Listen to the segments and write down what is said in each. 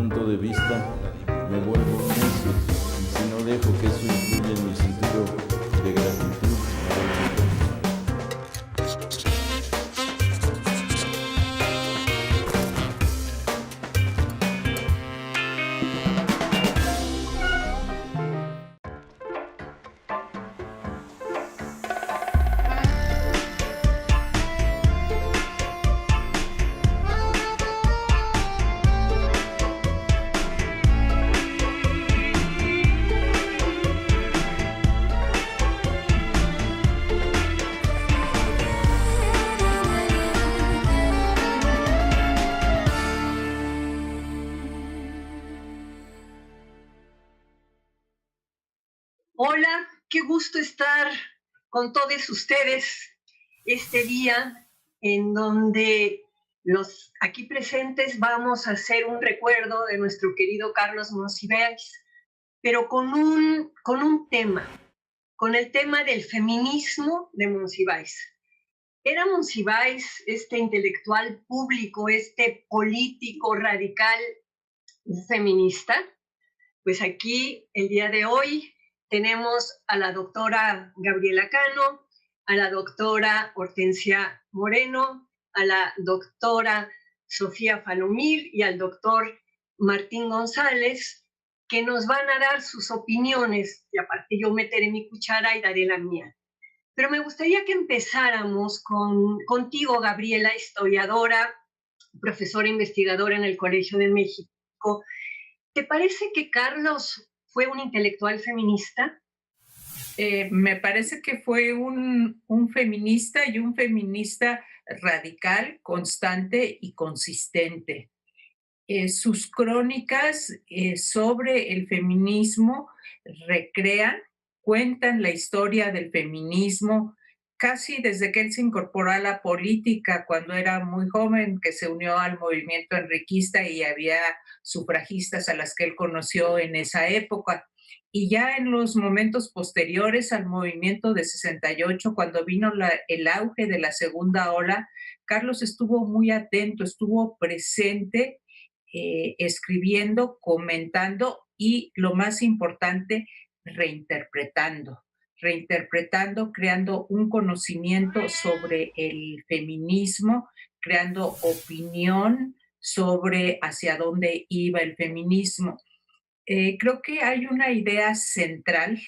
punto de vista, me vuelvo necio y si no dejo que eso influya en mi sentido de gratitud. Hola, qué gusto estar con todos ustedes este día en donde los aquí presentes vamos a hacer un recuerdo de nuestro querido Carlos Monsiváis, pero con un tema, con el tema del feminismo de Monsiváis. ¿Era Monsiváis este intelectual público, este político radical feminista? Pues aquí, el día de hoy, tenemos a la doctora Gabriela Cano, a la doctora Hortensia Moreno, a la doctora Sofía Falomir y al doctor Martín González, que nos van a dar sus opiniones, y aparte yo meteré mi cuchara y daré la mía. Pero me gustaría que empezáramos contigo, Gabriela, historiadora, profesora investigadora en el Colegio de México. ¿Te parece que Carlos fue un intelectual feminista? Me parece que fue un feminista y un feminista radical, constante y consistente. Sus crónicas sobre el feminismo cuentan la historia del feminismo casi desde que él se incorporó a la política, cuando era muy joven, que se unió al movimiento enriquista y había sufragistas a las que él conoció en esa época. Y ya en los momentos posteriores al movimiento de 68, cuando vino el auge de la segunda ola, Carlos estuvo muy atento, estuvo presente, escribiendo, comentando y, lo más importante, reinterpretando, creando un conocimiento sobre el feminismo, creando opinión sobre hacia dónde iba el feminismo. Creo que hay una idea central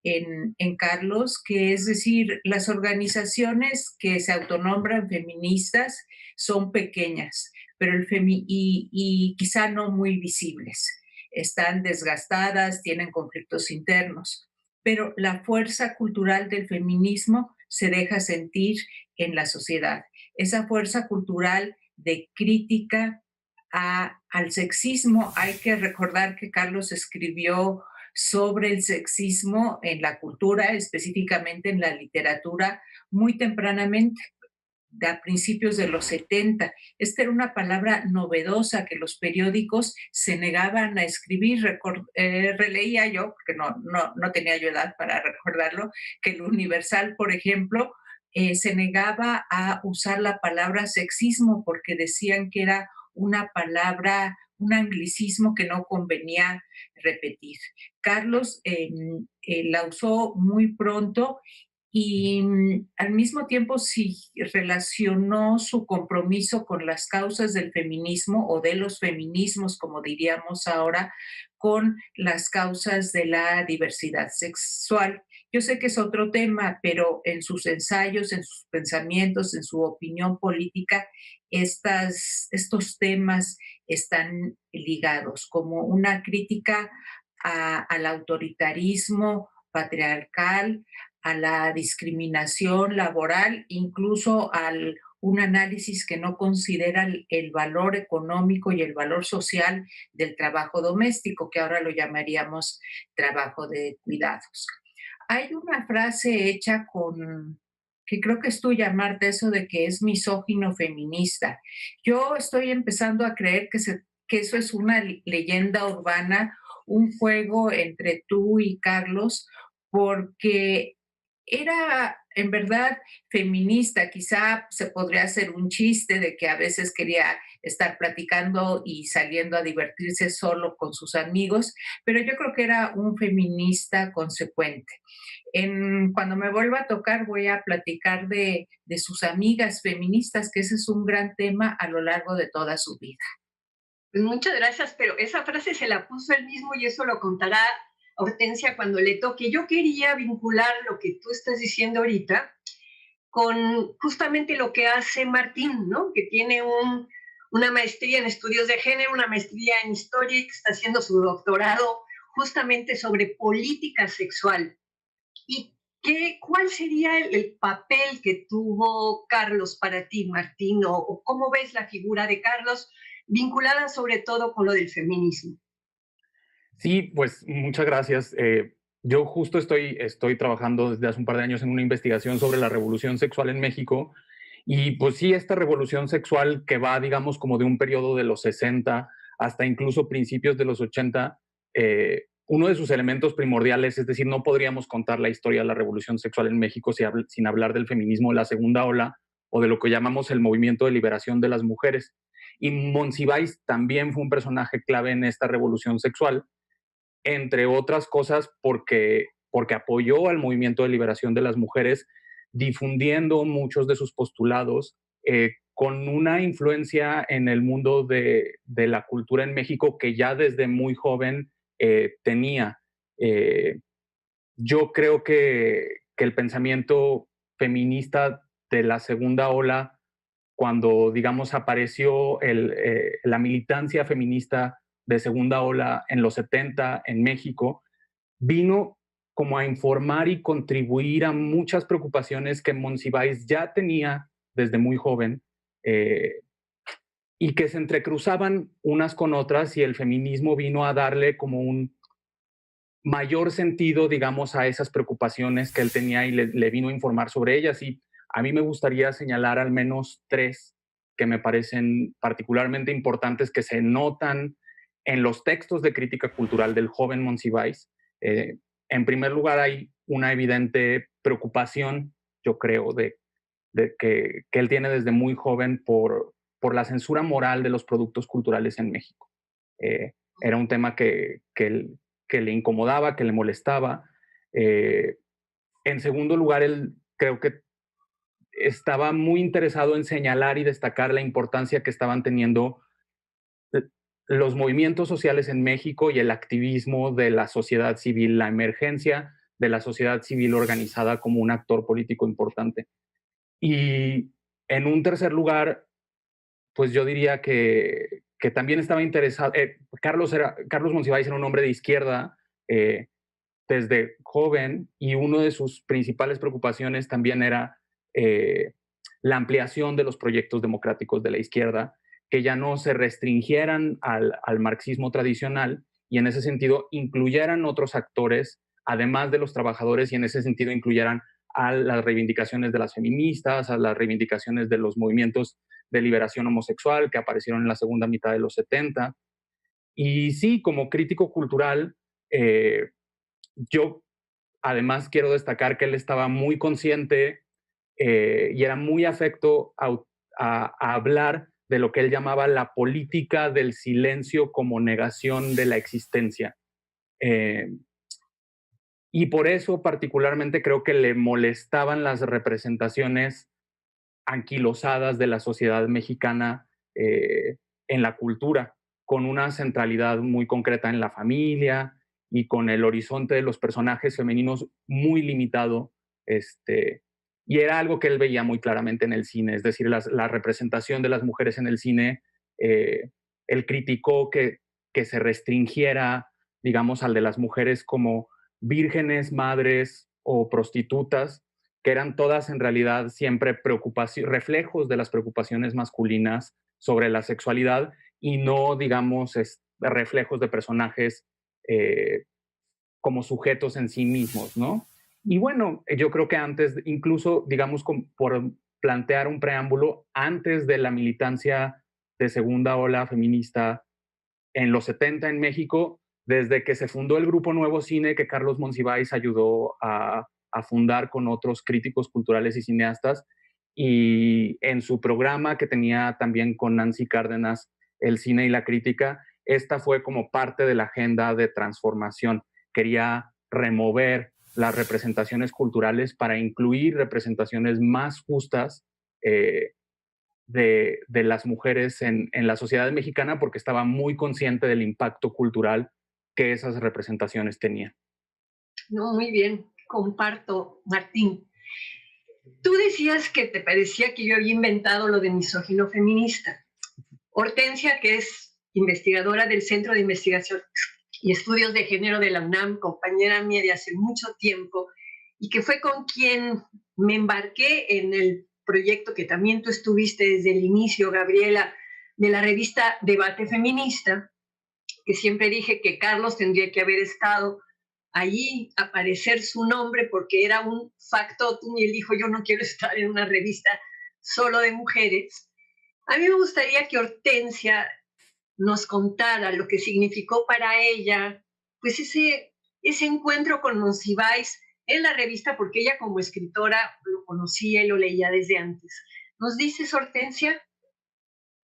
en Carlos, que es decir, las organizaciones que se autonombran feministas son pequeñas, pero y quizá no muy visibles. Están desgastadas, tienen conflictos internos, pero la fuerza cultural del feminismo se deja sentir en la sociedad. Esa fuerza cultural de crítica al sexismo. Hay que recordar que Carlos escribió sobre el sexismo en la cultura, específicamente en la literatura, muy tempranamente, a principios de los 70. Esta era una palabra novedosa que los periódicos se negaban a escribir. Releía yo, porque no tenía yo edad para recordarlo, que el Universal, por ejemplo, se negaba a usar la palabra sexismo porque decían que era una palabra, un anglicismo que no convenía repetir. Carlos la usó muy pronto y al mismo tiempo sí relacionó su compromiso con las causas del feminismo o de los feminismos, como diríamos ahora, con las causas de la diversidad sexual. Yo sé que es otro tema, pero en sus ensayos, en sus pensamientos, en su opinión política, estos temas están ligados como una crítica al autoritarismo patriarcal, a la discriminación laboral, incluso un análisis que no considera el valor económico y el valor social del trabajo doméstico, que ahora lo llamaríamos trabajo de cuidados. Hay una frase hecha que creo que es tuya, Marta, eso de que es misógino feminista. Yo estoy empezando a creer que eso es una leyenda urbana, un juego entre tú y Carlos, porque era en verdad feminista. Quizá se podría hacer un chiste de que a veces quería estar platicando y saliendo a divertirse solo con sus amigos, pero yo creo que era un feminista consecuente. Cuando me vuelva a tocar voy a platicar de sus amigas feministas, que ese es un gran tema a lo largo de toda su vida. Pues muchas gracias, pero esa frase se la puso él mismo y eso lo contará Hortensia cuando le toque. Yo quería vincular lo que tú estás diciendo ahorita con justamente lo que hace Martín, ¿no? Que tiene una maestría en estudios de género, una maestría en historia y que está haciendo su doctorado justamente sobre política sexual. ¿Y cuál sería el papel que tuvo Carlos para ti, Martín? ¿O cómo ves la figura de Carlos vinculada sobre todo con lo del feminismo? Sí, pues muchas gracias. Yo justo estoy trabajando desde hace un par de años en una investigación sobre la revolución sexual en México. Y pues sí, esta revolución sexual que va, digamos, como de un periodo de los 60 hasta incluso principios de los 80, uno de sus elementos primordiales, es decir, no podríamos contar la historia de la revolución sexual en México sin hablar del feminismo de la segunda ola o de lo que llamamos el movimiento de liberación de las mujeres. Y Monsiváis también fue un personaje clave en esta revolución sexual, entre otras cosas porque apoyó al movimiento de liberación de las mujeres, difundiendo muchos de sus postulados, con una influencia en el mundo de la cultura en México que ya desde muy joven tenía. Yo creo que el pensamiento feminista de la segunda ola, cuando, digamos, apareció la militancia feminista de segunda ola en los 70 en México, vino como a informar y contribuir a muchas preocupaciones que Monsiváis ya tenía desde muy joven, y que se entrecruzaban unas con otras, y el feminismo vino a darle como un mayor sentido, digamos, a esas preocupaciones que él tenía, y le vino a informar sobre ellas. Y a mí me gustaría señalar al menos tres que me parecen particularmente importantes, que se notan en los textos de crítica cultural del joven Monsiváis. En primer lugar, hay una evidente preocupación, yo creo, de que él tiene desde muy joven por la censura moral de los productos culturales en México. Era un tema que le incomodaba, que le molestaba. En segundo lugar, él creo que estaba muy interesado en señalar y destacar la importancia que estaban teniendo los movimientos sociales en México y el activismo de la sociedad civil, la emergencia de la sociedad civil organizada como un actor político importante. Y en un tercer lugar, pues yo diría que también estaba interesado. Carlos Monsiváis era un hombre de izquierda desde joven, y una de sus principales preocupaciones también era la ampliación de los proyectos democráticos de la izquierda, que ya no se restringieran al marxismo tradicional, y en ese sentido incluyeran otros actores, además de los trabajadores, y en ese sentido incluyeran a las reivindicaciones de las feministas, a las reivindicaciones de los movimientos de liberación homosexual que aparecieron en la segunda mitad de los 70. Y sí, como crítico cultural, yo además quiero destacar que él estaba muy consciente y era muy afecto a hablar de lo que él llamaba la política del silencio como negación de la existencia. Y por eso particularmente creo que le molestaban las representaciones anquilosadas de la sociedad mexicana en la cultura, con una centralidad muy concreta en la familia y con el horizonte de los personajes femeninos muy limitado. Y era algo que él veía muy claramente en el cine, es decir, la representación de las mujeres en el cine. Él criticó que se restringiera, digamos, al de las mujeres como vírgenes, madres o prostitutas, que eran todas en realidad siempre reflejos de las preocupaciones masculinas sobre la sexualidad, y no, digamos, reflejos de personajes como sujetos en sí mismos, ¿no? Y bueno, yo creo que antes, incluso, digamos, por plantear un preámbulo, antes de la militancia de segunda ola feminista en los 70 en México, desde que se fundó el Grupo Nuevo Cine, que Carlos Monsiváis ayudó a fundar con otros críticos culturales y cineastas, y en su programa que tenía también con Nancy Cárdenas, El cine y la crítica, esta fue como parte de la agenda de transformación. Quería remover las representaciones culturales para incluir representaciones más justas de las mujeres en la sociedad mexicana, porque estaba muy consciente del impacto cultural que esas representaciones tenían. No, muy bien, comparto, Martín. Tú decías que te parecía que yo había inventado lo de misógino feminista. Hortensia, que es investigadora del Centro de Investigación y Estudios de Género de la UNAM, compañera mía de hace mucho tiempo, y que fue con quien me embarqué en el proyecto que también tú estuviste desde el inicio, Gabriela, de la revista Debate Feminista, que siempre dije que Carlos tendría que haber estado allí, aparecer su nombre, porque era un factotum, y él dijo, yo no quiero estar en una revista solo de mujeres. A mí me gustaría que Hortensia nos contara lo que significó para ella, pues ese encuentro con Monsiváis en la revista, porque ella como escritora lo conocía y lo leía desde antes. ¿Nos dices, Hortensia?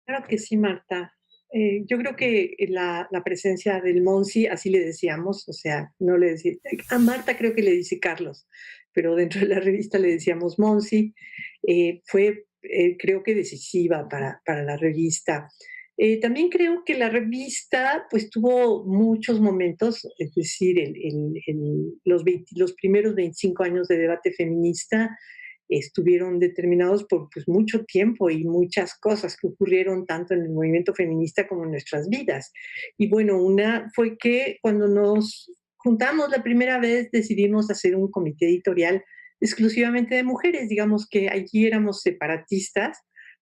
Claro que sí, Marta. Yo creo que la presencia del Monsi, así le decíamos, o sea, no le decía, a Marta creo que le dice Carlos, pero dentro de la revista le decíamos Monsi, fue creo que decisiva para la revista. También creo que la revista pues tuvo muchos momentos, es decir, los primeros 25 años de debate feminista estuvieron determinados por pues, mucho tiempo y muchas cosas que ocurrieron tanto en el movimiento feminista como en nuestras vidas. Y bueno, una fue que cuando nos juntamos la primera vez decidimos hacer un comité editorial exclusivamente de mujeres, digamos que allí éramos separatistas,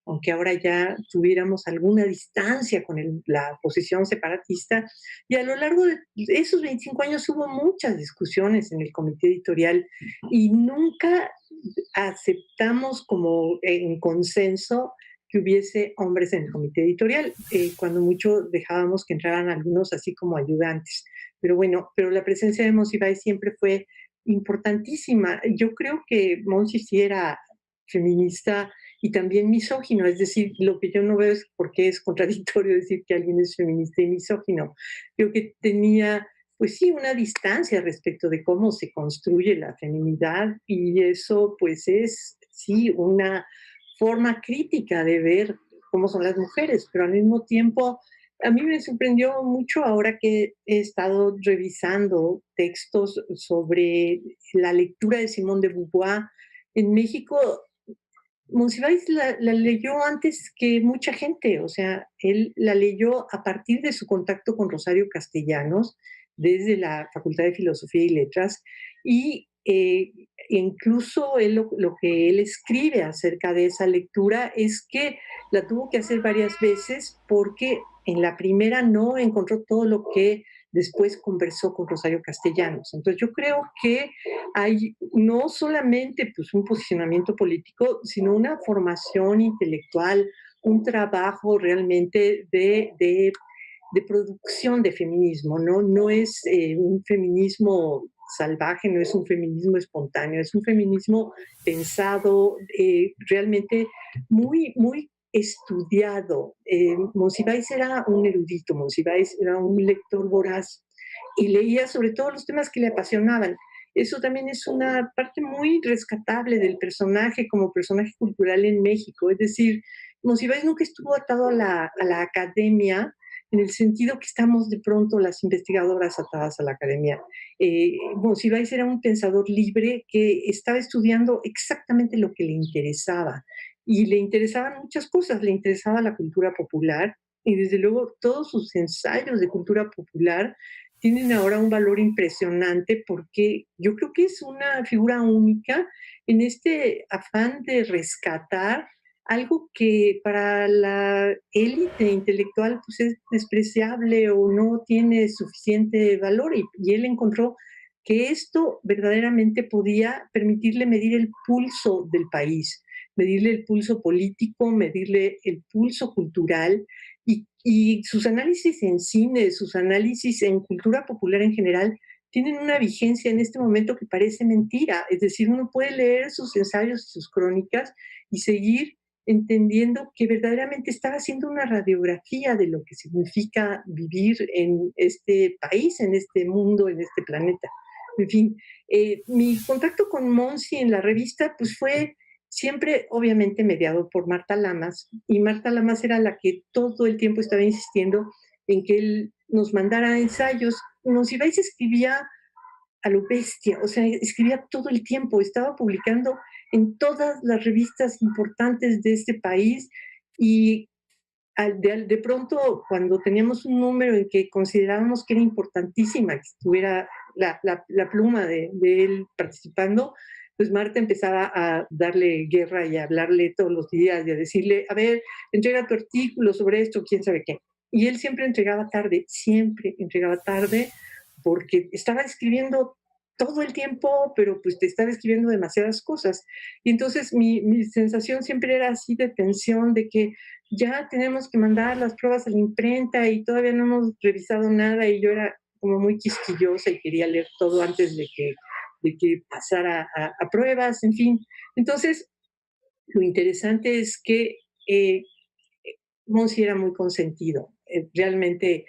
aunque ahora ya tuviéramos alguna distancia con la posición separatista, y a lo largo de esos 25 años hubo muchas discusiones en el comité editorial y nunca aceptamos como en consenso que hubiese hombres en el comité editorial, cuando mucho dejábamos que entraran algunos así como ayudantes. Pero bueno, pero la presencia de Monsiváis siempre fue importantísima. Yo creo que Monsi sí era feminista y también misógino, es decir, lo que yo no veo es por qué es contradictorio decir que alguien es feminista y misógino. Creo que tenía, pues sí, una distancia respecto de cómo se construye la feminidad y eso pues es, sí, una forma crítica de ver cómo son las mujeres, pero al mismo tiempo a mí me sorprendió mucho ahora que he estado revisando textos sobre la lectura de Simone de Beauvoir. En México, Monsiváis la leyó antes que mucha gente, o sea, él la leyó a partir de su contacto con Rosario Castellanos, desde la Facultad de Filosofía y Letras, y incluso lo que él escribe acerca de esa lectura es que la tuvo que hacer varias veces porque en la primera no encontró todo lo que después conversó con Rosario Castellanos. Entonces yo creo que hay no solamente pues, un posicionamiento político, sino una formación intelectual, un trabajo realmente de producción de feminismo, ¿no? No es un feminismo salvaje, no es un feminismo espontáneo, es un feminismo pensado, realmente muy, muy estudiado. Monsiváis era un erudito, Monsiváis era un lector voraz y leía sobre todo los temas que le apasionaban. Eso también es una parte muy rescatable del personaje como personaje cultural en México. Es decir, Monsiváis nunca estuvo atado a la academia, en el sentido que estamos de pronto las investigadoras atadas a la academia. Monsiváis era un pensador libre que estaba estudiando exactamente lo que le interesaba. Y le interesaban muchas cosas, le interesaba la cultura popular y desde luego todos sus ensayos de cultura popular tienen ahora un valor impresionante porque yo creo que es una figura única en este afán de rescatar algo que para la élite intelectual pues es despreciable o no tiene suficiente valor y él encontró que esto verdaderamente podía permitirle medir el pulso del país, medirle el pulso político, medirle el pulso cultural y sus análisis en cine, sus análisis en cultura popular en general tienen una vigencia en este momento que parece mentira. Es decir, uno puede leer sus ensayos y sus crónicas y seguir entendiendo que verdaderamente estaba haciendo una radiografía de lo que significa vivir en este país, en este mundo, en este planeta. En fin, mi contacto con Monsi en la revista pues fue siempre obviamente mediado por Marta Lamas, y Marta Lamas era la que todo el tiempo estaba insistiendo en que él nos mandara ensayos. Monsiváis escribía a lo bestia, o sea, escribía todo el tiempo, estaba publicando en todas las revistas importantes de este país, y de pronto, cuando teníamos un número en que considerábamos que era importantísima que estuviera la pluma de él participando, pues Marta empezaba a darle guerra y a hablarle todos los días y a decirle, a ver, entrega tu artículo sobre esto, quién sabe qué. Y él siempre entregaba tarde, porque estaba escribiendo todo el tiempo, pero pues te estaba escribiendo demasiadas cosas. Y entonces mi sensación siempre era así de tensión, de que ya tenemos que mandar las pruebas a la imprenta y todavía no hemos revisado nada, y yo era como muy quisquillosa y quería leer todo antes de que pasara a pruebas, en fin. Entonces, lo interesante es que Monsi era muy consentido. Realmente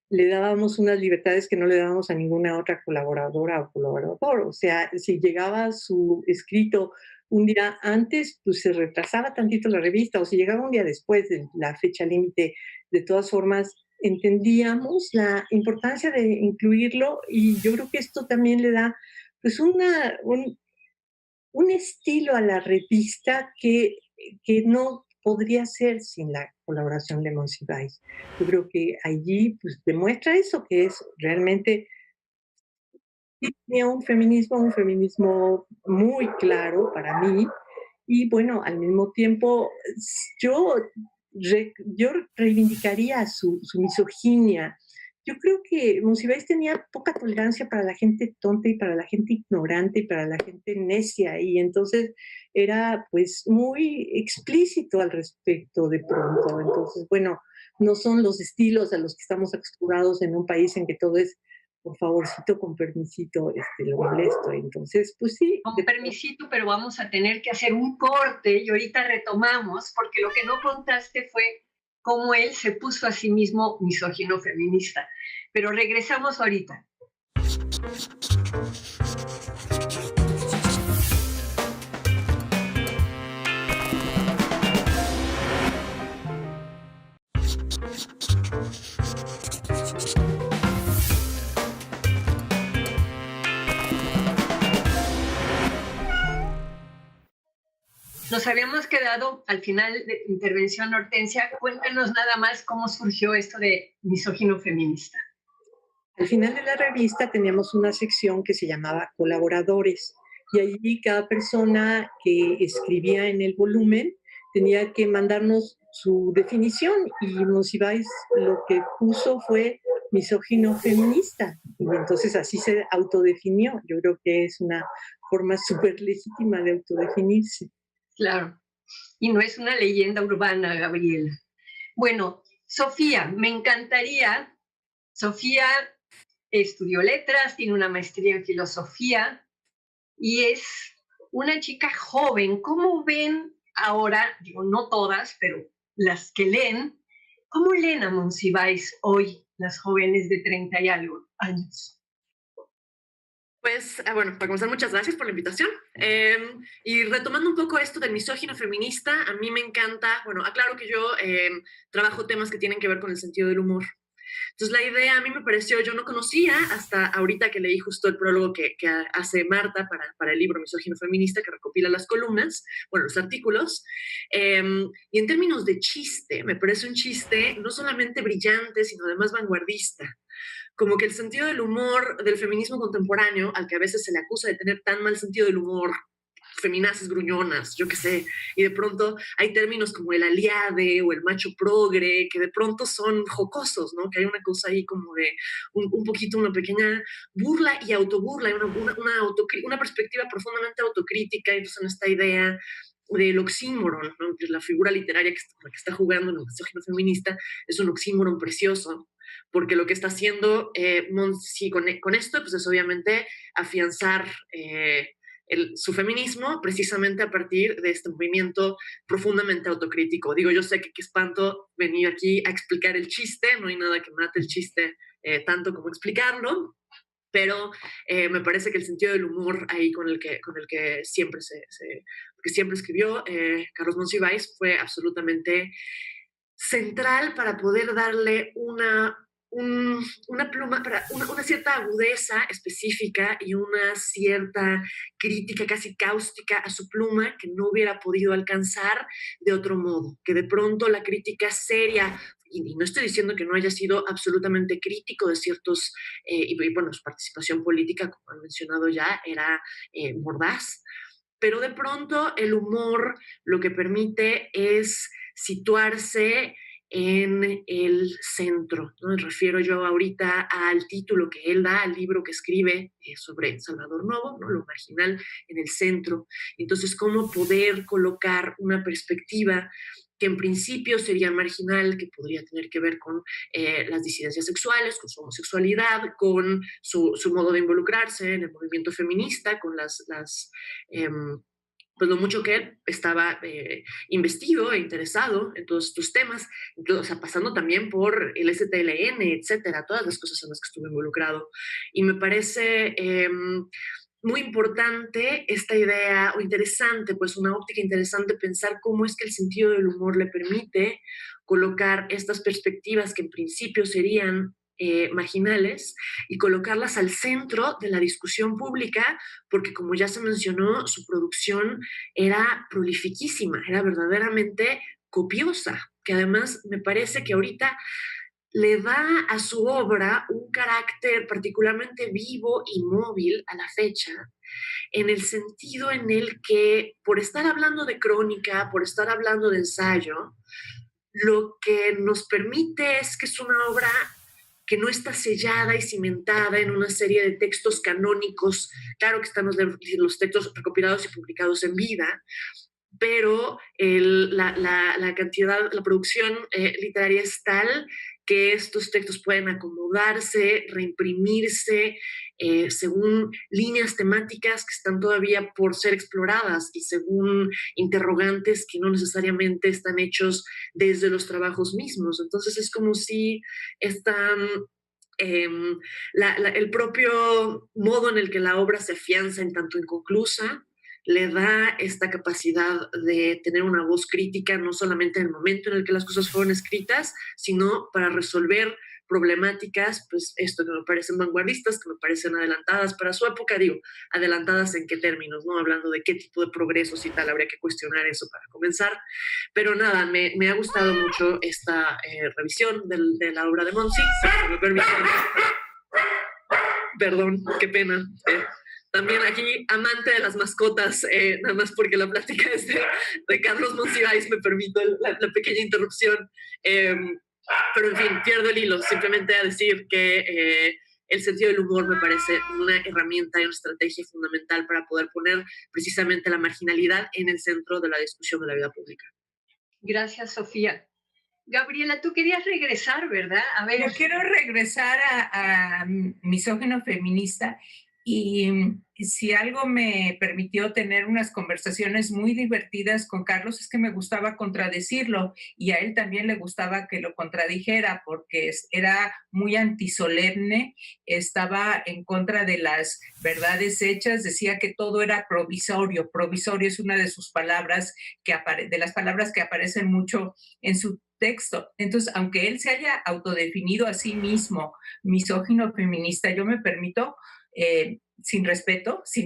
le dábamos unas libertades que no le dábamos a ninguna otra colaboradora o colaborador. O sea, si llegaba su escrito un día antes, pues se retrasaba tantito la revista, o si llegaba un día después de la fecha límite, de todas formas, entendíamos la importancia de incluirlo, y yo creo que esto también le da pues un estilo a la revista que no podría ser sin la colaboración de Monsiváis. Yo creo que allí pues, demuestra eso, que es realmente tiene un feminismo muy claro para mí, y bueno, al mismo tiempo yo, yo reivindicaría su misoginia. Yo creo que Monsiváis tenía poca tolerancia para la gente tonta y para la gente ignorante y para la gente necia, y entonces era pues muy explícito al respecto de pronto. Entonces, bueno, no son los estilos a los que estamos acostumbrados en un país en que todo es por favorcito, con permisito, lo molesto. Entonces, pues sí. Con permisito, pero vamos a tener que hacer un corte y ahorita retomamos, porque lo que no contaste fue cómo él se puso a sí mismo misógino feminista. Pero regresamos ahorita. Nos habíamos quedado al final de intervención, Hortensia. Cuéntanos nada más cómo surgió esto de misógino feminista. Al final de la revista teníamos una sección que se llamaba Colaboradores, y allí cada persona que escribía en el volumen tenía que mandarnos su definición, y Monsiváis lo que puso fue misógino feminista, y entonces así se autodefinió. Yo creo que es una forma súper legítima de autodefinirse. Claro, y no es una leyenda urbana, Gabriela. Bueno, Sofía, me encantaría. Sofía estudió letras, tiene una maestría en filosofía y es una chica joven. ¿Cómo ven ahora, digo, no todas, pero las que leen, cómo leen a Monsiváis hoy las jóvenes de 30 y algo años? Pues, bueno, para comenzar, muchas gracias por la invitación. Y retomando un poco esto del misógino feminista, a mí me encanta, bueno, aclaro que yo trabajo temas que tienen que ver con el sentido del humor. Entonces la idea a mí me pareció, yo no conocía hasta ahorita que leí justo el prólogo que hace Marta para el libro Misógino Feminista, que recopila las columnas, bueno, los artículos, y en términos de chiste, me parece un chiste no solamente brillante, sino además vanguardista. Como que el sentido del humor del feminismo contemporáneo, al que a veces se le acusa de tener tan mal sentido del humor, feminaces gruñonas, yo qué sé, y de pronto hay términos como el aliade o el macho progre, que de pronto son jocosos, ¿no? Que hay una cosa ahí como de un poquito, una pequeña burla y autoburla, una perspectiva profundamente autocrítica, y entonces en esta idea del oxímoron, ¿no? Que es la figura literaria que está jugando en el misógino feminista, es un oxímoron precioso, porque lo que está haciendo Monsi con esto pues es obviamente afianzar su feminismo precisamente a partir de este movimiento profundamente autocrítico. Digo, yo sé que qué espanto venir aquí a explicar el chiste, no hay nada que mate el chiste tanto como explicarlo, pero me parece que el sentido del humor ahí con el que siempre que siempre escribió Carlos Monsiváis fue absolutamente central para poder darle una pluma, una cierta agudeza específica y una cierta crítica casi cáustica a su pluma que no hubiera podido alcanzar de otro modo, que de pronto la crítica seria, y no estoy diciendo que no haya sido absolutamente crítico de ciertos, y bueno, su participación política, como han mencionado ya, era mordaz, pero de pronto el humor lo que permite es situarse en el centro, ¿no? Me refiero yo ahorita al título que él da al libro que escribe sobre Salvador Novo, ¿no? Lo marginal en el centro. Entonces, ¿cómo poder colocar una perspectiva que en principio sería marginal, que podría tener que ver con las disidencias sexuales, con su homosexualidad, con su modo de involucrarse en el movimiento feminista, con pues lo mucho que él estaba investido e interesado en todos estos temas, incluso, o sea, pasando también por el STLN, etcétera, todas las cosas en las que estuvo involucrado. Y me parece muy importante esta idea, o interesante, pues una óptica interesante, pensar cómo es que el sentido del humor le permite colocar estas perspectivas que en principio serían marginales y colocarlas al centro de la discusión pública, porque como ya se mencionó, su producción era prolifiquísima, era verdaderamente copiosa, que además me parece que ahorita le da a su obra un carácter particularmente vivo y móvil a la fecha, en el sentido en el que por estar hablando de crónica, por estar hablando de ensayo, lo que nos permite es que es una obra que no está sellada y cimentada en una serie de textos canónicos. Claro que están los textos recopilados y publicados en vida, pero la cantidad, la producción literaria es tal que estos textos pueden acomodarse, reimprimirse, según líneas temáticas que están todavía por ser exploradas y según interrogantes que no necesariamente están hechos desde los trabajos mismos. Entonces es como si están... el propio modo en el que la obra se afianza en tanto inconclusa le da esta capacidad de tener una voz crítica, no solamente en el momento en el que las cosas fueron escritas, sino para resolver problemáticas, pues esto que me parecen vanguardistas, que me parecen adelantadas para su época. Digo, adelantadas en qué términos, ¿no? Hablando de qué tipo de progresos y tal, habría que cuestionar eso para comenzar. Pero nada, me ha gustado mucho esta revisión de la obra de Monsi. Si me permiten. Perdón, qué pena. También aquí, amante de las mascotas, nada más porque la plática es de Carlos Monsiváis, me permito la pequeña interrupción. Pero en fin, pierdo el hilo, simplemente a decir que el sentido del humor me parece una herramienta y una estrategia fundamental para poder poner precisamente la marginalidad en el centro de la discusión de la vida pública. Gracias, Sofía. Gabriela, tú querías regresar, ¿verdad? A ver. Yo quiero regresar a Misógino Feminista, y si algo me permitió tener unas conversaciones muy divertidas con Carlos es que me gustaba contradecirlo, y a él también le gustaba que lo contradijera porque era muy antisolemne, estaba en contra de las verdades hechas, decía que todo era provisorio. Provisorio es una de sus palabras, de las palabras que aparecen mucho en su texto. Entonces, aunque él se haya autodefinido a sí mismo misógino feminista, yo me permito sin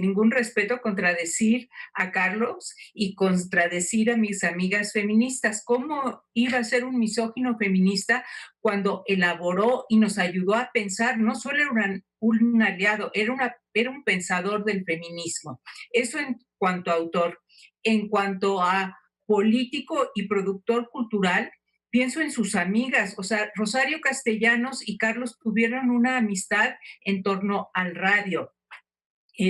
ningún respeto, contradecir a Carlos y contradecir a mis amigas feministas. ¿Cómo iba a ser un misógino feminista cuando elaboró y nos ayudó a pensar? No solo era un aliado, era un pensador del feminismo. Eso en cuanto a autor. En cuanto a político y productor cultural, pienso en sus amigas. O sea, Rosario Castellanos y Carlos tuvieron una amistad en torno al radio,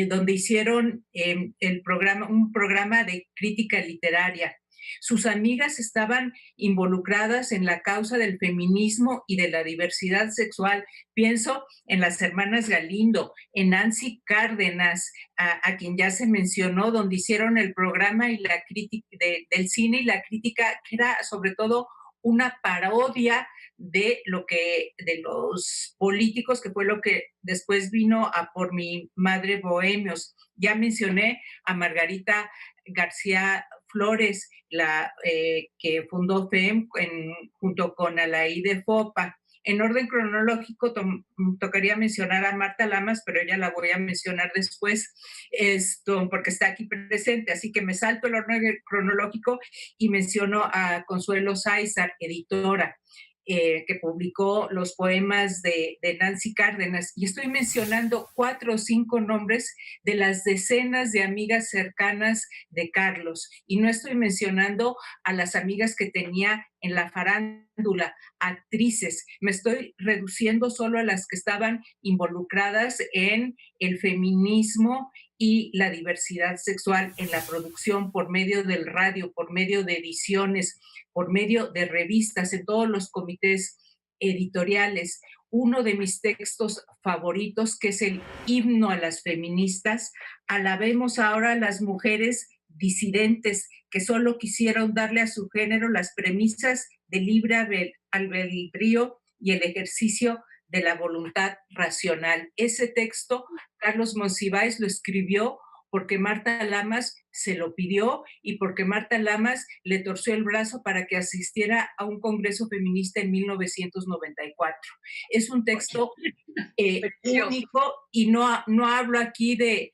donde hicieron un programa de crítica literaria. Sus amigas estaban involucradas en la causa del feminismo y de la diversidad sexual. Pienso en las hermanas Galindo, en Nancy Cárdenas, a quien ya se mencionó, donde hicieron el programa y la crítica del cine y la crítica, que era sobre todo una parodia de los políticos, que fue lo que después vino a Por mi madre bohemios. Ya mencioné a Margarita García Flores, que fundó FEM junto con Alaíde Fopa. En orden cronológico tocaría mencionar a Marta Lamas, pero ella la voy a mencionar después, porque está aquí presente, así que me salto el orden cronológico y menciono a Consuelo Sáizar, editora, que publicó los poemas de Nancy Cárdenas, y estoy mencionando 4 o 5 nombres de las decenas de amigas cercanas de Carlos, y no estoy mencionando a las amigas que tenía en la farándula, actrices, me estoy reduciendo solo a las que estaban involucradas en el feminismo y la diversidad sexual en la producción por medio del radio, por medio de ediciones, por medio de revistas, en todos los comités editoriales. Uno de mis textos favoritos, que es el himno a las feministas, alabemos ahora a las mujeres disidentes que solo quisieron darle a su género las premisas de libre albedrío y el ejercicio de la voluntad racional. Ese texto, Carlos Monsiváis lo escribió porque Marta Lamas se lo pidió y porque Marta Lamas le torció el brazo para que asistiera a un congreso feminista en 1994. Es un texto único, y no hablo aquí de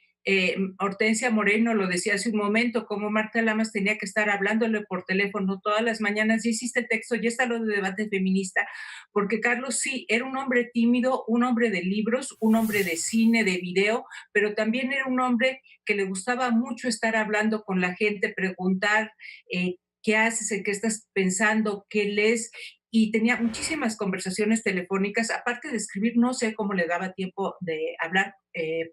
Hortensia Moreno, lo decía hace un momento, como Marta Lamas tenía que estar hablándole por teléfono todas las mañanas. Ya hiciste el texto, ya está lo de debate feminista, porque Carlos sí, era un hombre tímido, un hombre de libros, un hombre de cine, de video, pero también era un hombre que le gustaba mucho estar hablando con la gente, preguntar qué haces, en qué estás pensando, qué lees, y tenía muchísimas conversaciones telefónicas, aparte de escribir. No sé cómo le daba tiempo de hablar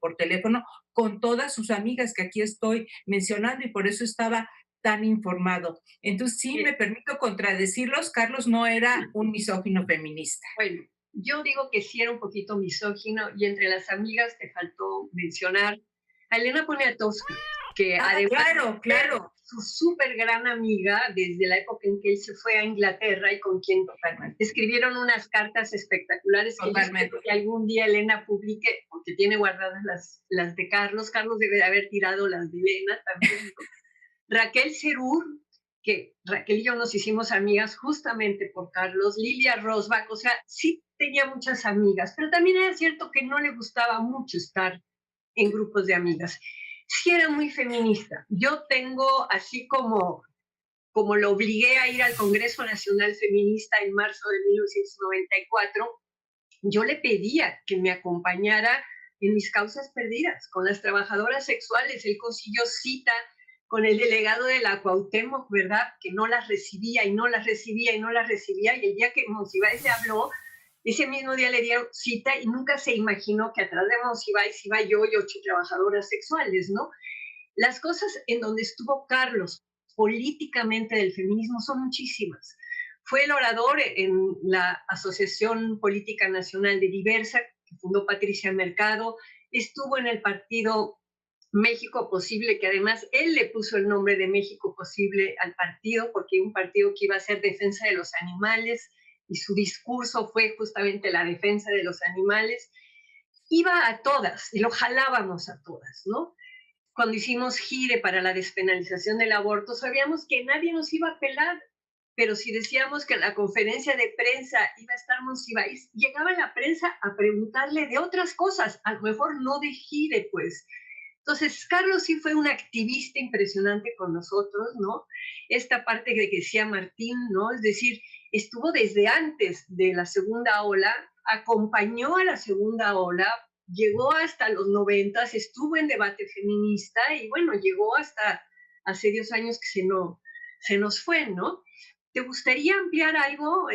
por teléfono con todas sus amigas que aquí estoy mencionando, y por eso estaba tan informado. Entonces sí, me permito contradecirlos, Carlos no era un misógino feminista. Bueno, yo digo que sí era un poquito misógino, y entre las amigas te faltó mencionar a Elena Poniatowska, que además claro. Su súper gran amiga desde la época en que él se fue a Inglaterra, y con quien escribieron unas cartas espectaculares que yo espero que algún día Elena publique, porque tiene guardadas las de Carlos. Carlos debe de haber tirado las de Elena también. Raquel Serur, que Raquel y yo nos hicimos amigas justamente por Carlos. Lilia Rosbach, o sea, sí tenía muchas amigas, pero también era cierto que no le gustaba mucho estar en grupos de amigas. Sí era muy feminista. Yo tengo, así como lo obligué a ir al Congreso Nacional Feminista en marzo de 1994, yo le pedía que me acompañara en mis causas perdidas, con las trabajadoras sexuales. Él consiguió cita con el delegado de la Cuauhtémoc, ¿verdad?, que no las recibía y no las recibía y no las recibía, y el día que Monsiváis le habló, ese mismo día le dieron cita, y nunca se imaginó que atrás de Monsiváis iba yo y 8 trabajadoras sexuales, ¿no? Las cosas en donde estuvo Carlos políticamente del feminismo son muchísimas. Fue el orador en la Asociación Política Nacional de Diversa, que fundó Patricia Mercado. Estuvo en el partido México Posible, que además él le puso el nombre de México Posible al partido, porque un partido que iba a ser defensa de los animales, y su discurso fue justamente la defensa de los animales. Iba a todas, y lo jalábamos a todas, ¿no? Cuando hicimos gire para la despenalización del aborto, sabíamos que nadie nos iba a pelar, pero si decíamos que en la conferencia de prensa iba a estar Monsiváis, llegaba la prensa a preguntarle de otras cosas, a lo mejor no de gire, pues. Entonces, Carlos sí fue un activista impresionante con nosotros, ¿no? Esta parte que decía Martín, ¿no? Es decir, estuvo desde antes de la segunda ola, acompañó a la segunda ola, llegó hasta los 90, estuvo en debate feminista, y bueno, llegó hasta hace 10 años que se nos fue, ¿no? ¿Te gustaría ampliar algo,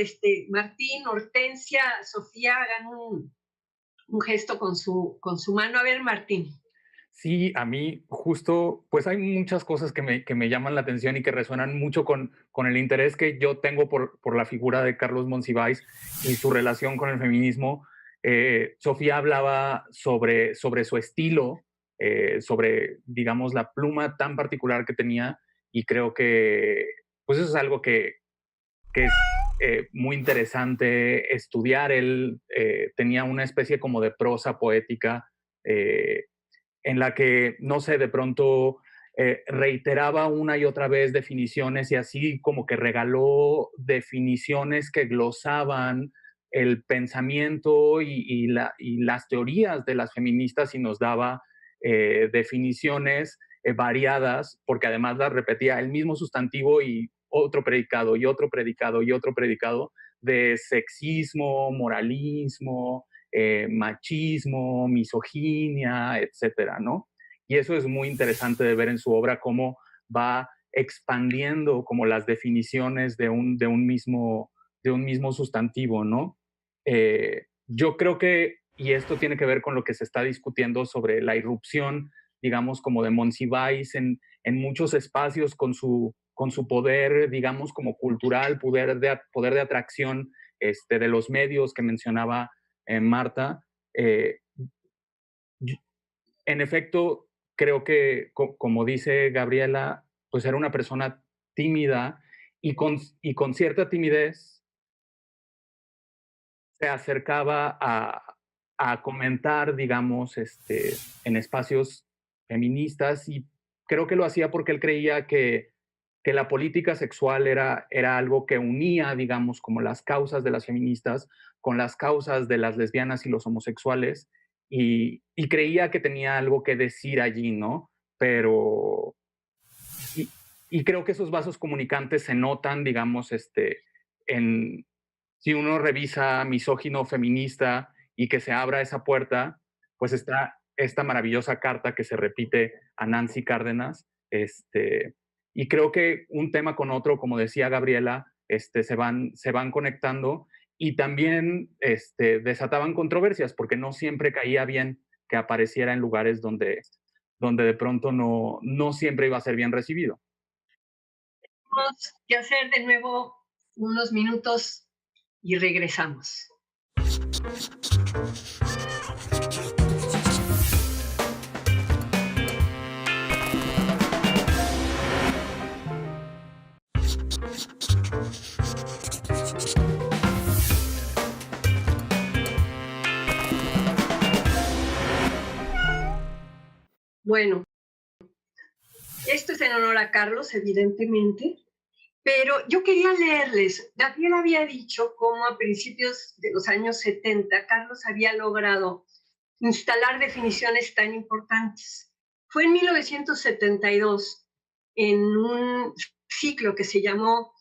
Martín, Hortensia, Sofía? Hagan un gesto con su mano. A ver, Martín. Sí, a mí justo, pues hay muchas cosas que me llaman la atención y que resuenan mucho con el interés que yo tengo por la figura de Carlos Monsiváis y su relación con el feminismo. Sofía hablaba sobre su estilo, sobre, digamos, la pluma tan particular que tenía, y creo que pues eso es algo que es muy interesante estudiar. Él tenía una especie como de prosa poética, en la que, no sé, de pronto reiteraba una y otra vez definiciones, y así como que regaló definiciones que glosaban el pensamiento y las teorías de las feministas, y nos daba definiciones variadas, porque además las repetía el mismo sustantivo y otro predicado y otro predicado y otro predicado de sexismo, moralismo, machismo, misoginia, etcétera, ¿no? Y eso es muy interesante de ver en su obra, cómo va expandiendo como las definiciones de un mismo sustantivo, ¿no? Yo creo que, y esto tiene que ver con lo que se está discutiendo sobre la irrupción, digamos, como de Monsiváis en muchos espacios con su poder, digamos, como cultural, poder de atracción de los medios que mencionaba Marta. Eh, en efecto, creo que, como dice Gabriela, pues era una persona tímida, y con cierta timidez se acercaba a comentar, digamos, en espacios feministas, y creo que lo hacía porque él creía que la política sexual era algo que unía, digamos, como las causas de las feministas con las causas de las lesbianas y los homosexuales, y creía que tenía algo que decir allí, ¿no? Pero, y, y creo que esos vasos comunicantes se notan, digamos, en, si uno revisa Misógino Feminista y que se abra esa puerta, pues está esta maravillosa carta que se repite a Nancy Cárdenas, y creo que un tema con otro, como decía Gabriela, se van conectando, y también desataban controversias, porque no siempre caía bien que apareciera en lugares donde de pronto no siempre iba a ser bien recibido. Vamos a hacer de nuevo unos minutos y regresamos. Bueno, esto es en honor a Carlos, evidentemente, pero yo quería leerles. Gabriel había dicho cómo a principios de los años 70 Carlos había logrado instalar definiciones tan importantes. Fue en 1972, en un ciclo que se llamó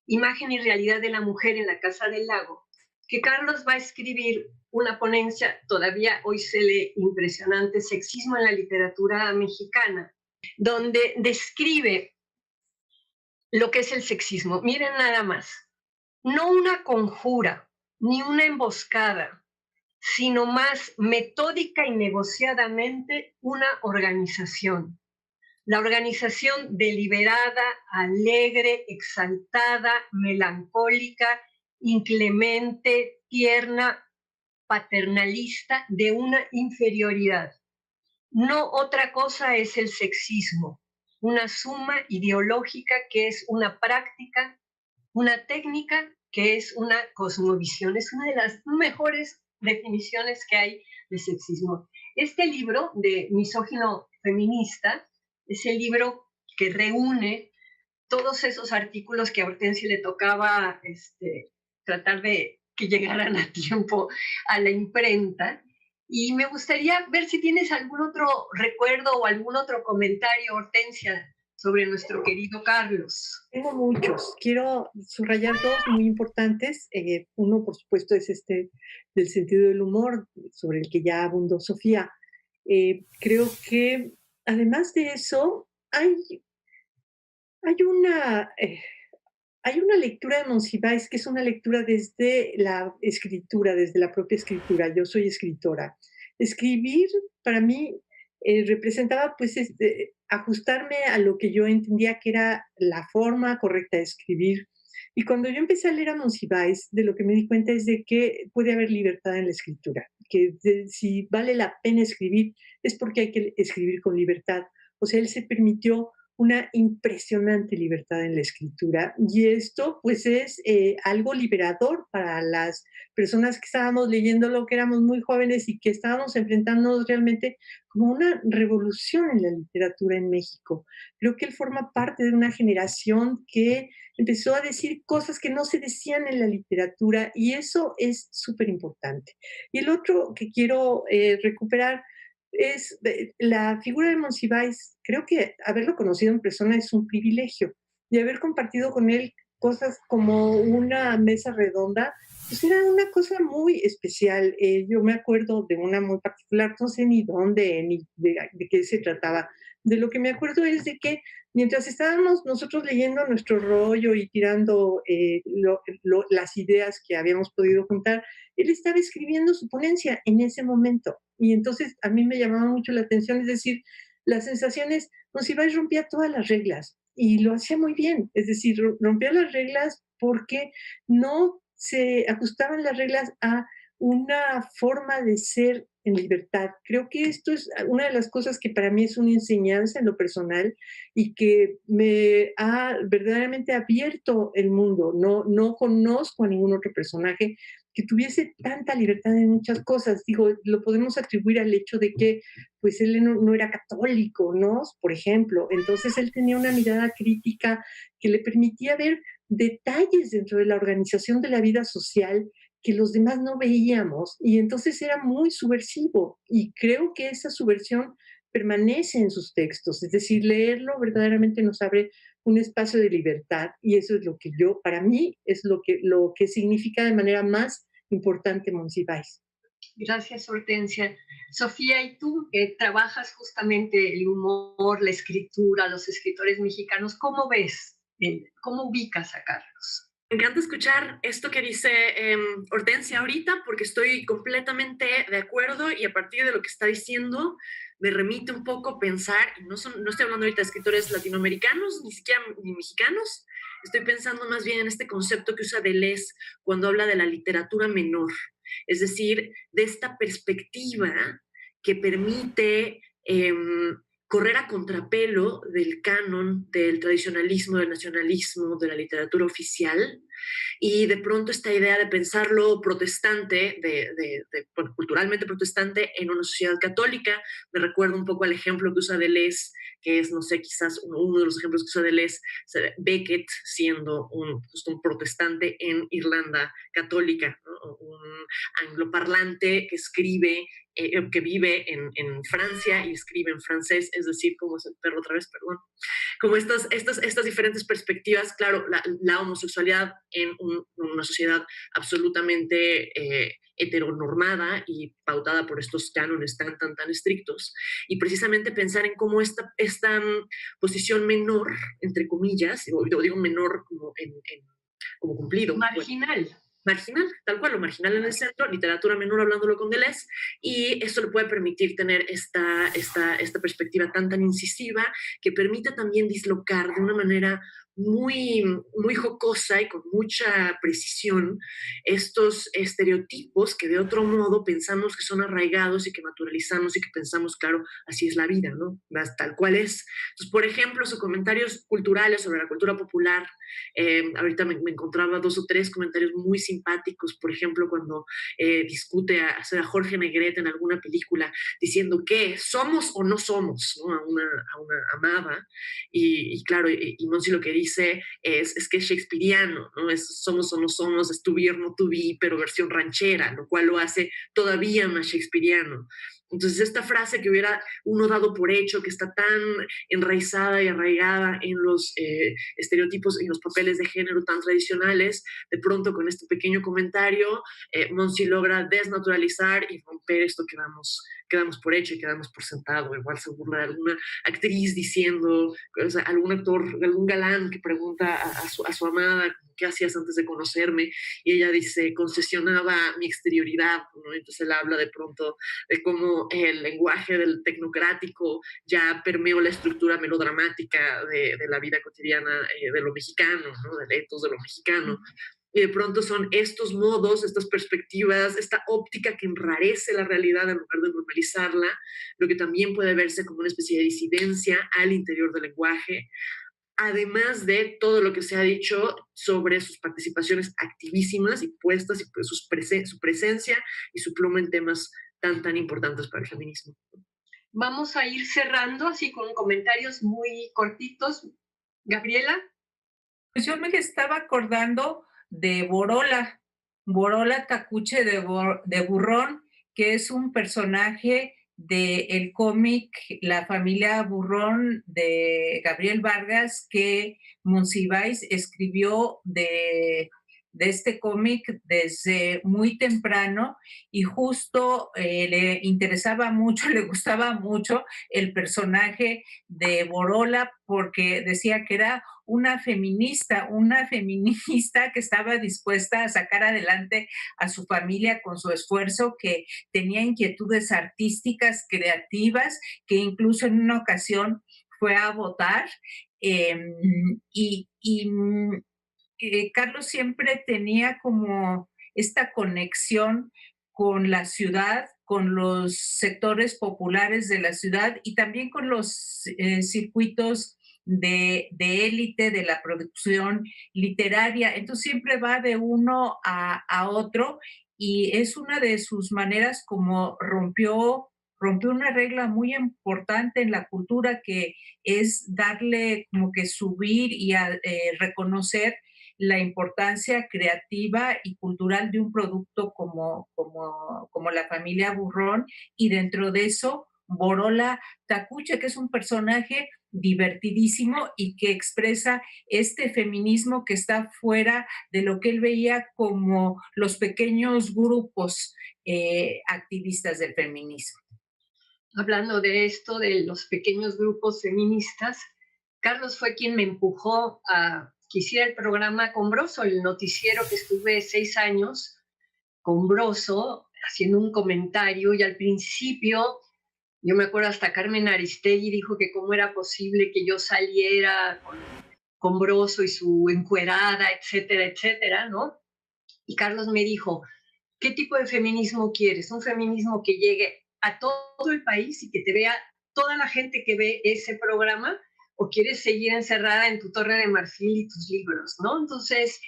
Imagen y Realidad de la Mujer en la Casa del Lago, que Carlos va a escribir una ponencia, todavía hoy se lee impresionante, Sexismo en la Literatura Mexicana, donde describe lo que es el sexismo. Miren nada más, no una conjura, ni una emboscada, sino más metódica y negociadamente una organización. La organización deliberada, alegre, exaltada, melancólica, inclemente, tierna, paternalista de una inferioridad. No otra cosa es el sexismo, una suma ideológica que es una práctica, una técnica que es una cosmovisión. Es una de las mejores definiciones que hay de sexismo. Este libro de Misógino Feminista es el libro que reúne todos esos artículos que a Hortensia le tocaba tratar de que llegaran a tiempo a la imprenta. Y me gustaría ver si tienes algún otro recuerdo o algún otro comentario, Hortensia, sobre nuestro querido Carlos. Tengo muchos. Quiero subrayar dos muy importantes. Uno, por supuesto, es del sentido del humor, sobre el que ya abundó Sofía. Creo que, además de eso, hay una lectura de Monsiváis que es una lectura desde la escritura, desde la propia escritura. Yo soy escritora. Escribir, para mí, representaba pues ajustarme a lo que yo entendía que era la forma correcta de escribir. Y cuando yo empecé a leer a Monsiváis, de lo que me di cuenta es de que puede haber libertad en la escritura, que si vale la pena escribir es porque hay que escribir con libertad. O sea, él se permitió una impresionante libertad en la escritura y esto pues es algo liberador para las personas que estábamos leyéndolo, que éramos muy jóvenes y que estábamos enfrentándonos realmente como una revolución en la literatura en México. Creo que él forma parte de una generación que empezó a decir cosas que no se decían en la literatura y eso es súper importante. Y el otro que quiero recuperar es la figura de Monsiváis. Creo que haberlo conocido en persona es un privilegio y haber compartido con él cosas como una mesa redonda, pues era una cosa muy especial. Yo me acuerdo de una muy particular, no sé ni dónde, ni de qué se trataba. De lo que me acuerdo es de que mientras estábamos nosotros leyendo nuestro rollo y tirando las ideas que habíamos podido juntar, él estaba escribiendo su ponencia en ese momento. Y entonces a mí me llamaba mucho la atención, es decir, las sensaciones, Monsiváis rompía todas las reglas y lo hacía muy bien, es decir, rompía las reglas porque no se ajustaban las reglas a una forma de ser en libertad. Creo que esto es una de las cosas que para mí es una enseñanza en lo personal y que me ha verdaderamente abierto el mundo. No conozco a ningún otro personaje que tuviese tanta libertad en muchas cosas. Digo, lo podemos atribuir al hecho de que pues él no era católico, ¿no? Por ejemplo. Entonces él tenía una mirada crítica que le permitía ver detalles dentro de la organización de la vida social que los demás no veíamos y entonces era muy subversivo y creo que esa subversión permanece en sus textos, es decir, leerlo verdaderamente nos abre un espacio de libertad y eso es lo que para mí, es lo que significa de manera más importante Monsiváis. Gracias, Hortensia. Sofía, ¿y tú que trabajas justamente el humor, la escritura, los escritores mexicanos, cómo ves, cómo ubicas a Carlos? Me encanta escuchar esto que dice Hortensia ahorita porque estoy completamente de acuerdo y a partir de lo que está diciendo me remite un poco a pensar, y no estoy hablando ahorita de escritores latinoamericanos, ni siquiera ni mexicanos, estoy pensando más bien en este concepto que usa Deleuze cuando habla de la literatura menor, es decir, de esta perspectiva que permite correr a contrapelo del canon, del tradicionalismo, del nacionalismo, de la literatura oficial, y de pronto esta idea de pensarlo protestante, bueno, culturalmente protestante en una sociedad católica, me recuerda un poco al ejemplo que usa Deleuze, que es, no sé, quizás uno de los ejemplos que usa Deleuze, Beckett siendo justo un protestante en Irlanda católica, ¿no? Un angloparlante que escribe, que vive en Francia y escribe en francés, es decir, como es el perro otra vez, perdón, como estas diferentes perspectivas, claro, la homosexualidad en una sociedad absolutamente heteronormada y pautada por estos cánones tan estrictos, y precisamente pensar en cómo esta posición menor, entre comillas, digo menor como cumplido. Marginal. Marginal, tal cual, lo marginal en el centro, literatura menor hablándolo con Deleuze, y esto le puede permitir tener esta perspectiva tan incisiva que permite también dislocar de una manera muy jocosa y con mucha precisión estos estereotipos que de otro modo pensamos que son arraigados y que naturalizamos y que pensamos, claro, así es la vida, ¿no? Tal cual es. Entonces, por ejemplo, sus comentarios culturales sobre la cultura popular, ahorita me encontraba 2 o 3 comentarios muy simpáticos, por ejemplo, cuando discute a Jorge Negrete en alguna película diciendo que somos o no somos, ¿no? a una amada, y claro, y Monsi lo que dice es que es shakespeariano, ¿no? Somos o no somos, es to be or not to be, pero versión ranchera, lo cual lo hace todavía más shakespeariano. Entonces, esta frase que hubiera uno dado por hecho, que está tan enraizada y arraigada en los estereotipos y los papeles de género tan tradicionales, de pronto con este pequeño comentario, Monsi logra desnaturalizar y romper esto que damos por hecho y que damos por sentado. Igual se burla de alguna actriz diciendo, o sea, algún actor, algún galán que pregunta a su amada, ¿qué hacías antes de conocerme? Y ella dice, concesionaba mi exterioridad, ¿no? Entonces él habla de pronto de cómo cómo el lenguaje del tecnocrático ya permeó la estructura melodramática de la vida cotidiana de lo mexicano, ¿no? Del ethos de lo mexicano. Y de pronto son estos modos, estas perspectivas, esta óptica que enrarece la realidad en lugar de normalizarla, lo que también puede verse como una especie de disidencia al interior del lenguaje, además de todo lo que se ha dicho sobre sus participaciones activísimas y puestas, y pues su presencia y su pluma en temas tan importantes para el feminismo. Vamos a ir cerrando así con comentarios muy cortitos. Gabriela. Pues yo me estaba acordando de Borola Tacuche de Burrón, que es un personaje del cómic La familia Burrón de Gabriel Vargas, que Monsiváis escribió de este cómic desde muy temprano, y justo le interesaba mucho, le gustaba mucho el personaje de Borola, porque decía que era una feminista que estaba dispuesta a sacar adelante a su familia con su esfuerzo, que tenía inquietudes artísticas, creativas, que incluso en una ocasión fue a votar. Carlos siempre tenía como esta conexión con la ciudad, con los sectores populares de la ciudad y también con los circuitos de élite de la producción literaria. Entonces siempre va de uno a otro, y es una de sus maneras como rompió una regla muy importante en la cultura, que es darle como que subir y reconocer la importancia creativa y cultural de un producto como la familia Burrón, y dentro de eso Borola Tacuche, que es un personaje divertidísimo y que expresa este feminismo que está fuera de lo que él veía como los pequeños grupos activistas del feminismo. Hablando de esto, de los pequeños grupos feministas, Carlos fue quien me empujó a que hiciera el programa con Broso, el noticiero que estuve 6 años con Broso, haciendo un comentario, y al principio, yo me acuerdo hasta Carmen Aristegui dijo que cómo era posible que yo saliera con Broso y su encuerada, etcétera, etcétera, ¿no? Y Carlos me dijo, ¿qué tipo de feminismo quieres? ¿Un feminismo que llegue a todo el país y que te vea toda la gente que ve ese programa? ¿O quieres seguir encerrada en tu torre de marfil y tus libros, ¿no? Entonces,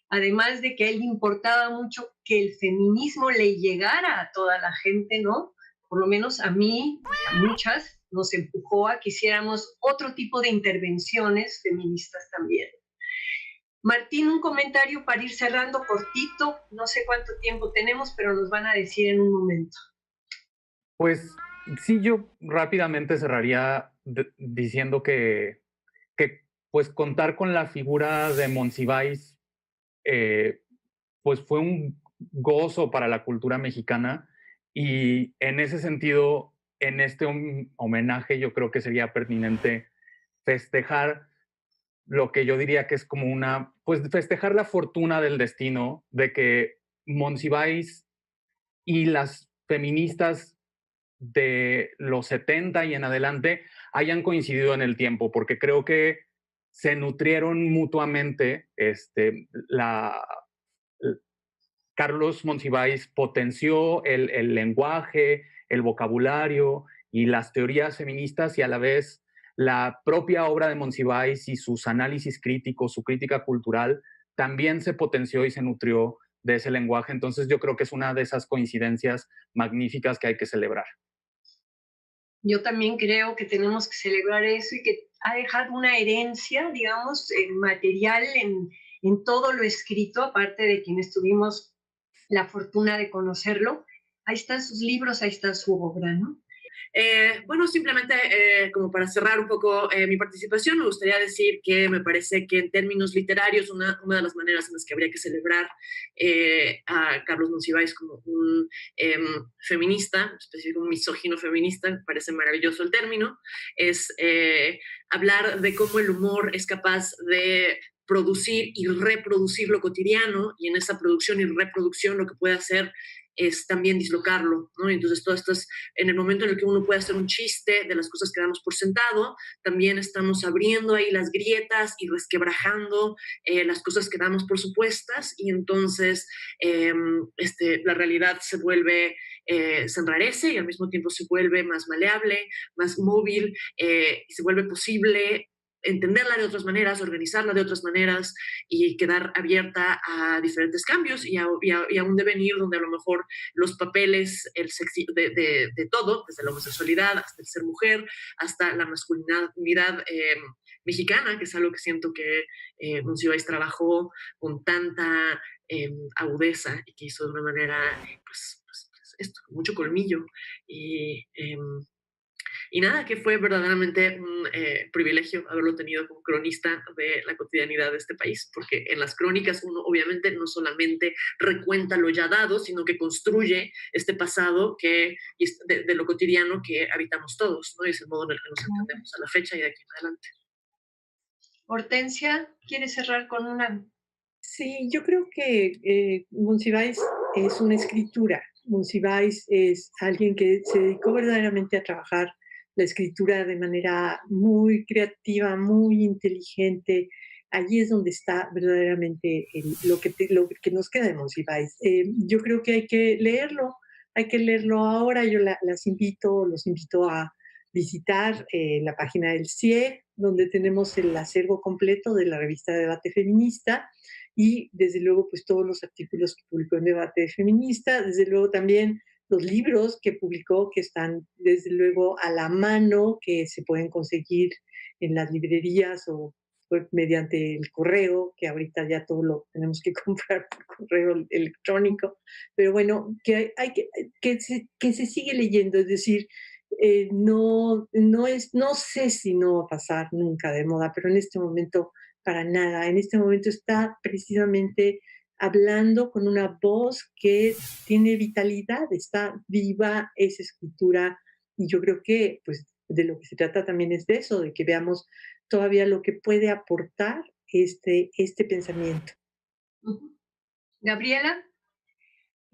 además de que a él le importaba mucho que el feminismo le llegara a toda la gente, ¿no? Por lo menos a mí, a muchas, nos empujó a que hiciéramos otro tipo de intervenciones feministas también. Martín, un comentario para ir cerrando cortito. No sé cuánto tiempo tenemos, pero nos van a decir en un momento. Pues sí, yo rápidamente cerraría diciendo que pues contar con la figura de Monsiváis pues fue un gozo para la cultura mexicana, y en ese sentido, en este homenaje yo creo que sería pertinente festejar lo que yo diría que es como pues festejar la fortuna del destino de que Monsiváis y las feministas de los 70 y en adelante hayan coincidido en el tiempo, porque creo que se nutrieron mutuamente. Carlos Monsiváis potenció el lenguaje, el vocabulario y las teorías feministas, y a la vez la propia obra de Monsiváis y sus análisis críticos, su crítica cultural, también se potenció y se nutrió de ese lenguaje. Entonces yo creo que es una de esas coincidencias magníficas que hay que celebrar. Yo también creo que tenemos que celebrar eso, y que ha dejado una herencia, digamos, material en todo lo escrito, aparte de quienes tuvimos la fortuna de conocerlo. Ahí están sus libros, ahí está su obra, ¿no? Bueno, simplemente como para cerrar un poco mi participación, me gustaría decir que me parece que en términos literarios una de las maneras en las que habría que celebrar a Carlos Monsiváis como un feminista, específico un misógino feminista, me parece maravilloso el término, es hablar de cómo el humor es capaz de producir y reproducir lo cotidiano, y en esa producción y reproducción lo que puede hacer es también dislocarlo, ¿no? Entonces, todo esto es en el momento en el que uno puede hacer un chiste de las cosas que damos por sentado, también estamos abriendo ahí las grietas y resquebrajando las cosas que damos por supuestas, y entonces la realidad se vuelve, se enrarece y al mismo tiempo se vuelve más maleable, más móvil, y se vuelve posible entenderla de otras maneras, organizarla de otras maneras y quedar abierta a diferentes cambios y a un devenir donde a lo mejor los papeles de todo, desde la homosexualidad hasta el ser mujer, hasta la masculinidad mexicana, que es algo que siento que Monsiváis trabajó con tanta agudeza y que hizo de una manera, pues esto, con mucho colmillo. Y nada, que fue verdaderamente un privilegio haberlo tenido como cronista de la cotidianidad de este país, porque en las crónicas uno obviamente no solamente recuenta lo ya dado, sino que construye este pasado de lo cotidiano que habitamos todos, ¿no? Y es el modo en el que nos entendemos a la fecha y de aquí en adelante. Hortensia, ¿quieres cerrar con una? Sí, yo creo que Monsiváis es una escritura. Monsiváis es alguien que se dedicó verdaderamente a trabajar la escritura de manera muy creativa, muy inteligente. Allí es donde está verdaderamente lo que nos queda de Monsiváis. Yo creo que hay que leerlo ahora. Yo los invito a visitar la página del CIE, donde tenemos el acervo completo de la revista Debate Feminista, y desde luego pues todos los artículos que publicó en Debate Feminista, desde luego también los libros que publicó, que están desde luego a la mano, que se pueden conseguir en las librerías o mediante el correo, que ahorita ya todo lo tenemos que comprar por correo electrónico, pero bueno, que se sigue leyendo, es decir, no sé si no va a pasar nunca de moda, pero en este momento para nada. En este momento está precisamente hablando con una voz que tiene vitalidad, está viva esa escritura, y yo creo que pues de lo que se trata también es de eso, de que veamos todavía lo que puede aportar este pensamiento. Gabriela.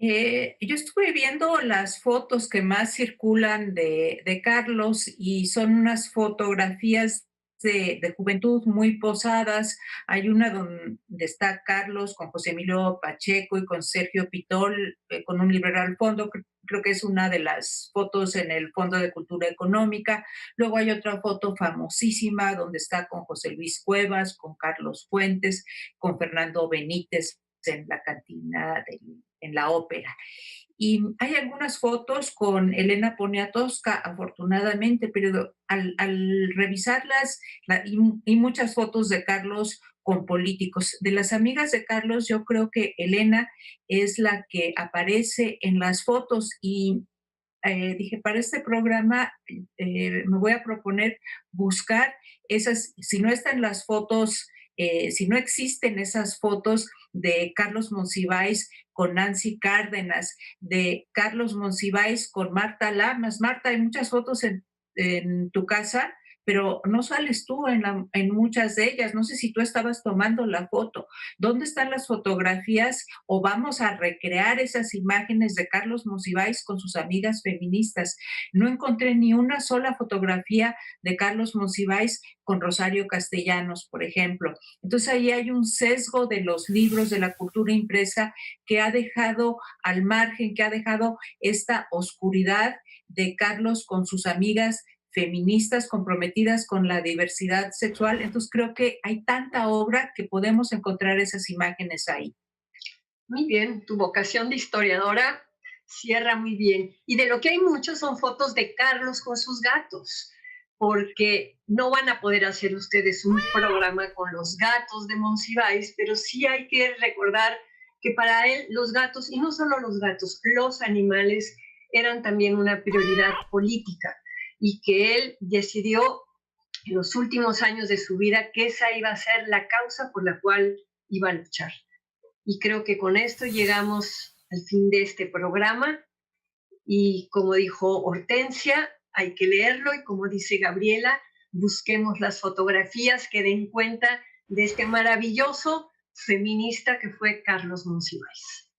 Yo estuve viendo las fotos que más circulan de Carlos, y son unas fotografías de juventud muy posadas. Hay una donde está Carlos con José Emilio Pacheco y con Sergio Pitol, con un librero al fondo. Creo que es una de las fotos en el Fondo de Cultura Económica. Luego hay otra foto famosísima donde está con José Luis Cuevas, con Carlos Fuentes, con Fernando Benítez en la cantina en la ópera. Y hay algunas fotos con Elena Poniatowska, afortunadamente, pero al revisarlas, y muchas fotos de Carlos con políticos. De las amigas de Carlos, yo creo que Elena es la que aparece en las fotos, y dije, para este programa me voy a proponer buscar esas, si no están las fotos, si no existen esas fotos de Carlos Monsiváis con Nancy Cárdenas, de Carlos Monsiváis con Marta Lamas. Marta, hay muchas fotos en tu casa, pero no sales tú en muchas de ellas. No sé si tú estabas tomando la foto. ¿Dónde están las fotografías? O vamos a recrear esas imágenes de Carlos Monsiváis con sus amigas feministas. No encontré ni una sola fotografía de Carlos Monsiváis con Rosario Castellanos, por ejemplo. Entonces ahí hay un sesgo de los libros, de la cultura impresa, que ha dejado al margen, que ha dejado esta oscuridad de Carlos con sus amigas feministas comprometidas con la diversidad sexual. Entonces creo que hay tanta obra que podemos encontrar esas imágenes ahí. Muy bien, tu vocación de historiadora cierra muy bien. Y de lo que hay muchos son fotos de Carlos con sus gatos, porque no van a poder hacer ustedes un programa con los gatos de Monsiváis, pero sí hay que recordar que para él los gatos, y no solo los gatos, los animales eran también una prioridad política, y que él decidió en los últimos años de su vida que esa iba a ser la causa por la cual iba a luchar. Y creo que con esto llegamos al fin de este programa, y como dijo Hortensia, hay que leerlo, y como dice Gabriela, busquemos las fotografías que den cuenta de este maravilloso feminista que fue Carlos Monsiváis.